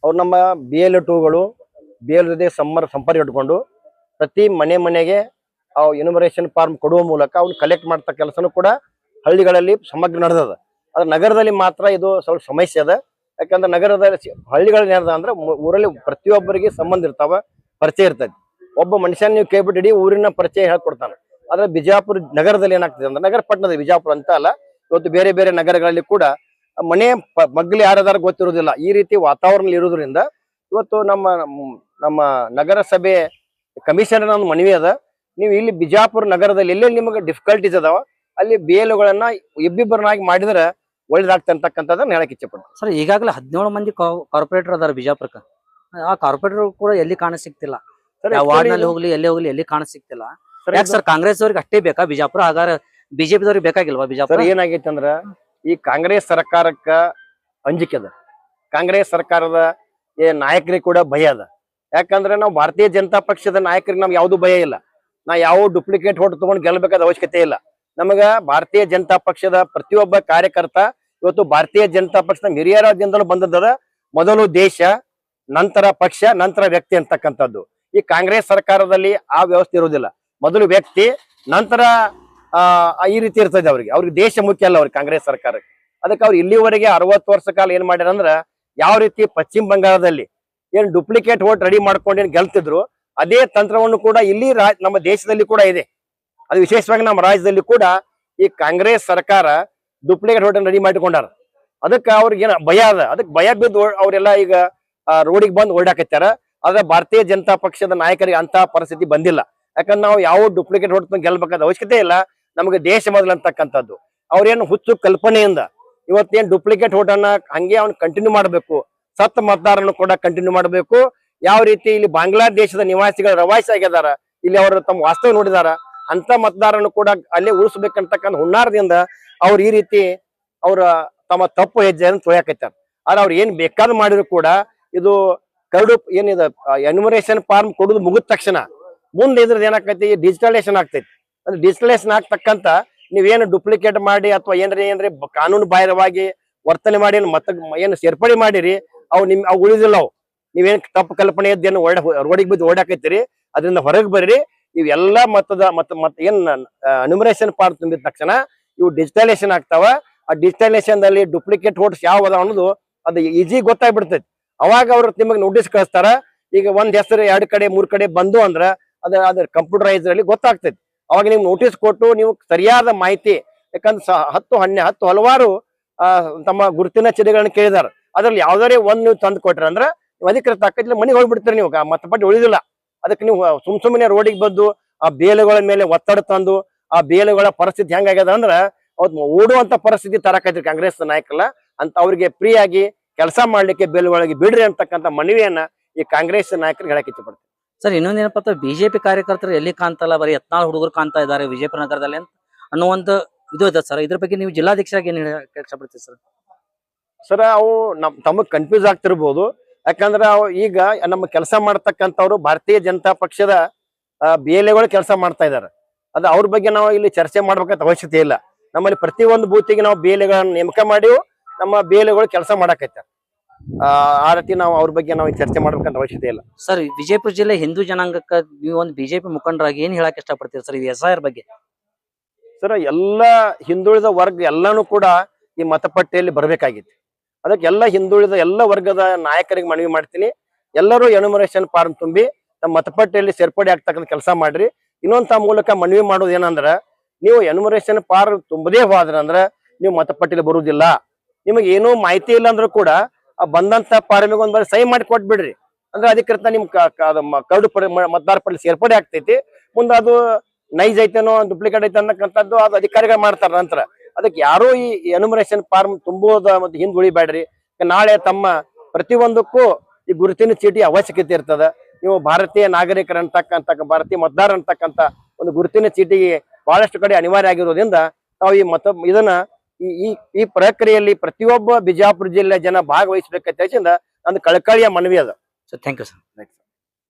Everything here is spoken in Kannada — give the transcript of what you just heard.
ಅವ್ರು ನಮ್ಮ BL2ಗಳು BL ಜೊತೆ ಸಂಪರ್ಕ ಇಟ್ಕೊಂಡು ಪ್ರತಿ ಮನೆಗೆ ಎನ್ಯುಮರೇಷನ್ ಫಾರ್ಮ್ ಕೊಡುವ ಮೂಲಕ ಅವ್ನು ಕಲೆಕ್ಟ್ ಮಾಡ್ತಾ ಕೆಲಸನೂ ಕೂಡ ಹಳ್ಳಿಗಳಲ್ಲಿ ಸಮಗ್ರ ನಡೆದದ. ಆದ್ರೆ ನಗರದಲ್ಲಿ ಮಾತ್ರ ಇದು ಸ್ವಲ್ಪ ಸಮಸ್ಯೆ ಅದ. ಯಾಕಂದ್ರೆ ನಗರದಲ್ಲಿ ಹಳ್ಳಿಗಳಲ್ಲಿ ಏನದ ಅಂದ್ರೆ ಊರಲ್ಲಿ ಪ್ರತಿಯೊಬ್ಬರಿಗೆ ಸಂಬಂಧ ಇರ್ತಾವ, ಪರಿಚಯ ಇರ್ತೈತಿ. ಒಬ್ಬ ಮನುಷ್ಯನ ನೀವು ಕೇಳ್ಬಿಟ್ಟು ಇಡೀ ಊರಿನ ಪರಿಚಯ ಹೇಳ್ಕೊಡ್ತಾನೆ. ಆದ್ರೆ ಬಿಜಾಪುರ ನಗರದಲ್ಲಿ ಏನಾಗ್ತದೆ ಅಂದ್ರೆ, ನಗರ ಪಟ್ಟಣದ ಬಿಜಾಪುರ ಅಂತ ಅಲ್ಲ, ಇವತ್ತು ಬೇರೆ ಬೇರೆ ನಗರಗಳಲ್ಲಿ ಕೂಡ ಮನೆ ಮಗ್ಲಿ ಯಾರದಾರ ಗೊತ್ತಿರೋದಿಲ್ಲ. ಈ ರೀತಿ ವಾತಾವರಣ ಇರೋದ್ರಿಂದ ಇವತ್ತು ನಮ್ಮ ನಗರಸಭೆ ಕಮಿಷನರ್ ಒಂದು ಮನವಿ ಅದ. ನೀವು ಇಲ್ಲಿ ಬಿಜಾಪುರ ನಗರದಲ್ಲಿ ಎಲ್ಲೆಲ್ಲಿ ನಿಮಗೆ ಡಿಫಿಕಲ್ಟೀಸ್ ಅದಾವ ಅಲ್ಲಿ BLOಗಳನ್ನ ಇಬ್ಬಿಬ್ಬರನ್ನಾಗಿ ಮಾಡಿದ್ರೆ ಒಳ್ಳೇದಾಗ್ತಕ್ಕಂಥದ್ದನ್ನ ಹೇಳಕ್ ಇಚ್ಛೆಪಡ್ತೀನಿ. ಸರ್, ಈಗಾಗಲೇ 17 ಮಂದಿ ಕಾರ್ಪೊರೇಟರ್ ಅದಾರ ಬಿಜಾಪುರಕ್ಕೆ. ಆ ಕಾರ್ಪೊರೇಟರ್ ಕೂಡ ಎಲ್ಲಿ ಕಾಣ ಸಿಗ್ತಿಲ್ಲ. ವಾರ್ಡ್ ನಲ್ಲಿ ಹೋಗ್ಲಿ ಎಲ್ಲಿ ಕಾಣ ಸಿಗ್ತಿಲ್ಲ. ಯಾಕೆ ಸರ್, ಕಾಂಗ್ರೆಸ್ ಅವ್ರಿಗೆ ಅಷ್ಟೇ ಬೇಕಾ ಬಿಜಾಪುರ? ಹಾಗಾದ್ರೆ ಬಿಜೆಪಿ ದವ್ರಿಗೆ ಬೇಕಾಗಿಲ್ವಾ ಬಿಜಾಪುರ? ಏನಾಗೈತೆ ಅಂದ್ರ, ಈ ಕಾಂಗ್ರೆಸ್ ಸರ್ಕಾರಕ್ಕ ಅಂಜಿಕೆ ಅದ. ಕಾಂಗ್ರೆಸ್ ಸರ್ಕಾರದ ನಾಯಕರಿಗೆ ಕೂಡ ಭಯ ಅದ. ಯಾಕಂದ್ರೆ ನಾವು ಭಾರತೀಯ ಜನತಾ ಪಕ್ಷದ ನಾಯಕರಿಗೆ ನಮ್ಗೆ ಯಾವ್ದು ಭಯ ಇಲ್ಲ. ನಾ ಯಾವ ಡೂಪ್ಲಿಕೇಟ್ ಓಟ್ ತಗೊಂಡು ಗೆಲ್ಬೇಕಾದ ಅವಶ್ಯಕತೆ ಇಲ್ಲ. ನಮಗ ಭಾರತೀಯ ಜನತಾ ಪಕ್ಷದ ಪ್ರತಿಯೊಬ್ಬ ಕಾರ್ಯಕರ್ತ ಇವತ್ತು ಭಾರತೀಯ ಜನತಾ ಪಕ್ಷದ ಹಿರಿಯರಾದಿಂದಲೂ ಬಂದದ. ಮೊದಲು ದೇಶ, ನಂತರ ಪಕ್ಷ, ನಂತರ ವ್ಯಕ್ತಿ ಅಂತಕ್ಕಂಥದ್ದು. ಈ ಕಾಂಗ್ರೆಸ್ ಸರ್ಕಾರದಲ್ಲಿ ಆ ವ್ಯವಸ್ಥೆ ಇರುವುದಿಲ್ಲ. ಮೊದಲು ವ್ಯಕ್ತಿ, ನಂತರ ಈ ರೀತಿ ಇರ್ತದೆ. ಅವ್ರಿಗೆ ದೇಶ ಮುಖ್ಯ ಅಲ್ಲ ಅವ್ರಿಗೆ, ಕಾಂಗ್ರೆಸ್ ಸರ್ಕಾರಕ್ಕೆ. ಅದಕ್ಕೆ ಅವ್ರು ಇಲ್ಲಿವರೆಗೆ 60 ವರ್ಷ ಕಾಲ ಏನ್ ಮಾಡ್ಯಾರ ಅಂದ್ರ, ಯಾವ ರೀತಿ ಪಶ್ಚಿಮ ಬಂಗಾಳದಲ್ಲಿ ಏನ್ ಡೂಪ್ಲಿಕೇಟ್ ಓಟ್ ರೆಡಿ ಮಾಡ್ಕೊಂಡು ಏನ್ ಗೆಲ್ತಿದ್ರು, ಅದೇ ತಂತ್ರವನ್ನು ಕೂಡ ಇಲ್ಲಿ ನಮ್ಮ ದೇಶದಲ್ಲಿ ಕೂಡ ಇದೆ. ಅದು ವಿಶೇಷವಾಗಿ ನಮ್ಮ ರಾಜ್ಯದಲ್ಲಿ ಕೂಡ ಈ ಕಾಂಗ್ರೆಸ್ ಸರ್ಕಾರ ಡೂಪ್ಲಿಕೇಟ್ ಓಟ್ ರೆಡಿ ಮಾಡಿಕೊಂಡಾರ. ಅದಕ್ಕೆ ಅವ್ರಿಗೆ ಏನ ಭಯ ಅದ. ಅದಕ್ಕೆ ಭಯ ಬಿದ್ದು ಅವರೆಲ್ಲ ಈಗ ರೋಡಿಗೆ ಬಂದು ಓಡಾಕತ್ತಾರ. ಆದ್ರೆ ಭಾರತೀಯ ಜನತಾ ಪಕ್ಷದ ನಾಯಕರಿಗೆ ಅಂತ ಪರಿಸ್ಥಿತಿ ಬಂದಿಲ್ಲ. ಯಾಕಂದ್ರೆ ನಾವು ಯಾವ ಡೂಪ್ಲಿಕೇಟ್ ಓಟ್ ಗೆಲ್ಬೇಕಾದ ಅವಶ್ಯಕತೆ ಇಲ್ಲ. ನಮಗೆ ದೇಶ ಮೊದಲು ಅಂತಕ್ಕಂಥದ್ದು. ಅವ್ರೇನು ಹುಚ್ಚು ಕಲ್ಪನೆಯಿಂದ ಇವತ್ತೇನ್ ಡೂಪ್ಲಿಕೇಟ್ ಓಟ್ ಅನ್ನ ಹಂಗೆ ಅವ್ನು ಕಂಟಿನ್ಯೂ ಮಾಡಬೇಕು, ಸತ್ತ ಮತದಾರನ್ನು ಕೂಡ ಕಂಟಿನ್ಯೂ ಮಾಡಬೇಕು. ಯಾವ ರೀತಿ ಇಲ್ಲಿ ಬಾಂಗ್ಲಾದೇಶದ ನಿವಾಸಿಗಳು ರವಾಯಿಸಿ ಆಗಿದಾರ, ಇಲ್ಲಿ ಅವರು ತಮ್ಮ ವಾಸ್ತವ ನೋಡಿದಾರ, ಅಂತ ಮತದಾರನ್ನು ಕೂಡ ಅಲ್ಲೇ ಉಳಿಸ್ಬೇಕಂತಕ್ಕಂಥ ಹುನ್ನಾರದಿಂದ ಅವ್ರು ಈ ರೀತಿ ಅವ್ರ ತಮ್ಮ ತಪ್ಪು ಹೆಜ್ಜೆಯನ್ನು ತೊಯ್ಯಾಕೈತಾರ. ಆದ್ರೆ ಅವ್ರು ಏನ್ ಬೇಕಾದ್ರೂ ಮಾಡಿದ್ರು ಕೂಡ ಇದು ಕರಡು ಏನಿದೆ ಎನ್ಯುಮರೇಷನ್ ಫಾರ್ಮ್ ಕೊಡುದು ಮುಗಿದ ತಕ್ಷಣ ಮುಂದೆ ಇದ್ರದ್ದು ಏನಾಕೈತಿ, ಡಿಜಿಟಲೈಸೇಷನ್ ಆಗ್ತೈತಿ. ಅಂದ್ರೆ ಡಿಜಿಟಲೈಸೇಷನ್ ಆಗ್ತಕ್ಕಂಥ ನೀವೇನು ಡೂಪ್ಲಿಕೇಟ್ ಮಾಡಿ ಅಥವಾ ಏನ್ರಿ ಕಾನೂನು ಬಾಹಿರವಾಗಿ ವರ್ತನೆ ಮಾಡಿ ಏನು ಸೇರ್ಪಡೆ ಮಾಡಿರಿ, ಅವು ಉಳಿದಿಲ್ಲ. ನೀವೇನ್ ತಪ್ಪು ಕಲ್ಪನೆ ಇದ್ದೇನು ರೋಡಿಗೆ ಬಿದ್ದು ಓಡಾಕೈತಿರಿ, ಅದರಿಂದ ಹೊರಗೆ ಬರ್ರಿ. ಇವೆಲ್ಲ ಏನ್ ಎನ್ಯುಮರೇಷನ್ ಫಾರ್ಮ್ ತುಂಬಿದ ತಕ್ಷಣ ಇವು ಡಿಜಿಟಲೈಸೇಷನ್ ಆಗ್ತಾವ. ಆ ಡಿಜಿಟಲೈಸೇಷನ್ ದಲ್ಲಿ ಡೂಪ್ಲಿಕೇಟ್ ವೋಟ್ಸ್ ಯಾವ ಅದಾವ ಅನ್ನೋದು ಅದು ಈಜಿ ಗೊತ್ತಾಗ್ಬಿಡ್ತೈತಿ. ಅವಾಗ ಅವ್ರು ನಿಮಗೆ ನೋಟಿಸ್ ಕಳಿಸ್ತಾರ. ಈಗ ಒಂದ್ ಹೆಸರು 2 ಕಡೆ 3 ಕಡೆ ಬಂದು ಅಂದ್ರ ಅದ್ರ ಕಂಪ್ಯೂಟರೈಸ್ ಅಲ್ಲಿ ಗೊತ್ತಾಗ್ತೈತಿ. ಅವಾಗ ನೀವು ನೋಟಿಸ್ ಕೊಟ್ಟು ನೀವು ಸರಿಯಾದ ಮಾಹಿತಿ, ಯಾಕಂದ್ರೆ 10 ಹಲವಾರು ತಮ್ಮ ಗುರುತಿನ ಚೀಟಿಗಳನ್ನ ಕೇಳಿದಾರ. ಅದ್ರಲ್ಲಿ ಯಾವ್ದಾರೇ ಒಂದ್ ನೀವು ತಂದು ಕೊಟ್ರ ಅಂದ್ರ ನೀವು ಅಧಿಕೃತ ಆಕೈತಿ, ಮನೆಗೆ ಹೋಗ್ಬಿಡ್ತೀರಿ. ನೀವು ಮತಪಟ್ಟಿ ಉಳಿದಿಲ್ಲ. ಅದಕ್ಕೆ ನೀವು ಸುಮ್ಮನೆ ರೋಡಿಗೆ ಬಂದು ಆ ಬೇಲುಗಳ ಮೇಲೆ ಒತ್ತಡ ತಂದು ಆ ಬೇಲುಗಳ ಪರಿಸ್ಥಿತಿ ಹೆಂಗಾಗ್ಯದ ಅಂದ್ರ ಅವ್ರು ಓಡುವಂತ ಪರಿಸ್ಥಿತಿ ತರಕೈತ್ರಿ ಕಾಂಗ್ರೆಸ್ ನಾಯಕಲ್ಲ ಅಂತ. ಅವ್ರಿಗೆ ಫ್ರೀ ಆಗಿ ಕೆಲಸ ಮಾಡ್ಲಿಕ್ಕೆ ಬೇಲುಗಳಿಗೆ ಬಿಡ್ರಿ ಅಂತಕ್ಕಂಥ ಮನವಿಯನ್ನ ಈ ಕಾಂಗ್ರೆಸ್ ನಾಯಕರಿಗೆ ಹೇಳಕ್ ಇಷ್ಟಪಡ್ತಾರೆ. ಸರ್, ಇನ್ನೊಂದೇನಪ್ಪ, ಬಿಜೆಪಿ ಕಾರ್ಯಕರ್ತರು ಎಲ್ಲಿ ಕಾಣ್ತಲ್ಲ, ಬರೀ 17 ಹುಡುಗರು ಕಾಣ್ತಾ ಇದ್ದಾರೆ ವಿಜಯಪುರ ನಗರದಲ್ಲಿ ಅನ್ನುವಂತ ಇದು ಇದೆ ಸರ್. ಇದ್ರ ಬಗ್ಗೆ ನೀವು ಜಿಲ್ಲಾಧ್ಯಕ್ಷರಾಗಿ ಏನ್ ಹೇಳಕ್ ಇಷ್ಟಪಡ್ತೀವಿ ಸರ್? ಸರ್, ಅವು ತಮಗ್ ಕನ್ಫ್ಯೂಸ್ ಆಗ್ತಿರ್ಬೋದು. ಯಾಕಂದ್ರೆ ಈಗ ನಮ್ಮ ಕೆಲಸ ಮಾಡ್ತಕ್ಕಂಥವ್ರು ಭಾರತೀಯ ಜನತಾ ಪಕ್ಷದ BLOಗಳು ಕೆಲಸ ಮಾಡ್ತಾ ಇದಾರೆ. ಅದು ಅವ್ರ ಬಗ್ಗೆ ನಾವು ಇಲ್ಲಿ ಚರ್ಚೆ ಮಾಡ್ಬೇಕಂತ ಅವಶ್ಯಕತೆ ಇಲ್ಲ. ನಮ್ಮಲ್ಲಿ ಪ್ರತಿಯೊಂದು ಬೂತಿಗೆ ನಾವು BLOಗಳನ್ನ ನೇಮಕ ಮಾಡಿ ನಮ್ಮ BLOಗಳು ಕೆಲಸ ಮಾಡಕೈತಾರೆ. ಆ ರೀತಿ ನಾವು ಅವ್ರ ಬಗ್ಗೆ ನಾವು ಚರ್ಚೆ ಮಾಡ್ಬೇಕಂತ ಅವಶ್ಯಕತೆ ಇಲ್ಲ. ಸರ್, ವಿಜಯಪುರ ಜಿಲ್ಲೆ ಹಿಂದೂ ಜನಾಂಗಕ್ಕೆ ನೀವು ಒಂದು ಬಿಜೆಪಿ ಮುಖಂಡರಾಗಿ ಏನ್ ಹೇಳಕ್ ಇಷ್ಟಪಡ್ತೀರಿ ಸರ್ ಈ SIR ಬಗ್ಗೆ? ಸರ್, ಎಲ್ಲ ಹಿಂದುಳಿದ ವರ್ಗ ಎಲ್ಲಾನು ಕೂಡ ಈ ಮತಪಟ್ಟಿಯಲ್ಲಿ ಬರ್ಬೇಕಾಗಿತ್ತು. ಅದಕ್ಕೆ ಎಲ್ಲ ಹಿಂದುಳಿದ ಎಲ್ಲ ವರ್ಗದ ನಾಯಕರಿಗೆ ಮನವಿ ಮಾಡ್ತೀನಿ, ಎಲ್ಲರೂ ಎನ್ಯುಮರೇಷನ್ ಫಾರ್ಮ್ ತುಂಬಿ ನಮ್ಮ ಮತಪಟ್ಟಿಯಲ್ಲಿ ಸೇರ್ಪಡೆ ಆಗ್ತಕ್ಕಂಥ ಕೆಲಸ ಮಾಡ್ರಿ. ಇನ್ನೊಂದ ಮೂಲಕ ಮನವಿ ಮಾಡೋದು ಏನಂದ್ರ, ನೀವು ಎನ್ಯುಮರೇಷನ್ ಫಾರ್ಮ್ ತುಂಬದೇ ಹೋದ್ರ ಅಂದ್ರ ನೀವು ಮತಪಟ್ಟಿಯಲ್ಲಿ ಬರುವುದಿಲ್ಲ. ನಿಮಗೆ ಏನೂ ಮಾಹಿತಿ ಇಲ್ಲ ಅಂದ್ರೂ ಕೂಡ ಬಂದಂತ ಫಾರ್ಮಿಗೆ ಒಂದ್ ಬಾರಿ ಸಹಿ ಮಾಡಿ ಕೊಟ್ಬಿಡ್ರಿ. ಅಂದ್ರೆ ಅಧಿಕೃತ ನಿಮ್ ಕರಡು ಮತದಾರ ಪಟ್ಟಿ ಸೇರ್ಪಡೆ ಆಗ್ತೈತಿ. ಮುಂದೆ ಅದು ನೈಜ್ ಐತೇನೋ ಡೂಪ್ಲಿಕೇಟ್ ಐತೆ ಅನ್ನಕ್ಕಂಥದ್ದು ಅದು ಅಧಿಕಾರಿಗಳು ಮಾಡ್ತಾರ ನಂತರ. ಅದಕ್ಕೆ ಯಾರು ಈ ಎನ್ಯುಮರೇಷನ್ ಫಾರ್ಮ್ ತುಂಬುವುದ ಮತ್ತು ಹಿಂದುಳಿಬೇಡ್ರಿ. ನಾಳೆ ತಮ್ಮ ಪ್ರತಿಯೊಂದಕ್ಕೂ ಈ ಗುರುತಿನ ಚೀಟಿ ಅವಶ್ಯಕತೆ ಇರ್ತದ. ನೀವು ಭಾರತೀಯ ನಾಗರಿಕರಂತಕ್ಕಂಥ ಭಾರತೀಯ ಮತದಾರ ಅಂತಕ್ಕಂಥ ಒಂದು ಗುರುತಿನ ಚೀಟಿಗೆ ಬಹಳಷ್ಟು ಕಡೆ ಅನಿವಾರ್ಯ ಆಗಿರೋದ್ರಿಂದ ನಾವು ಇದನ್ನ ಈ ಪ್ರಕ್ರಿಯೆಯಲ್ಲಿ ಪ್ರತಿಯೊಬ್ಬ ಬಿಜಾಪುರ ಜಿಲ್ಲೆ ಜನ ಭಾಗವಹಿಸಬೇಕಂತ ನಂದು ಕಳಕಳಿಯ ಮನವಿ ಅದ. Thank you sir.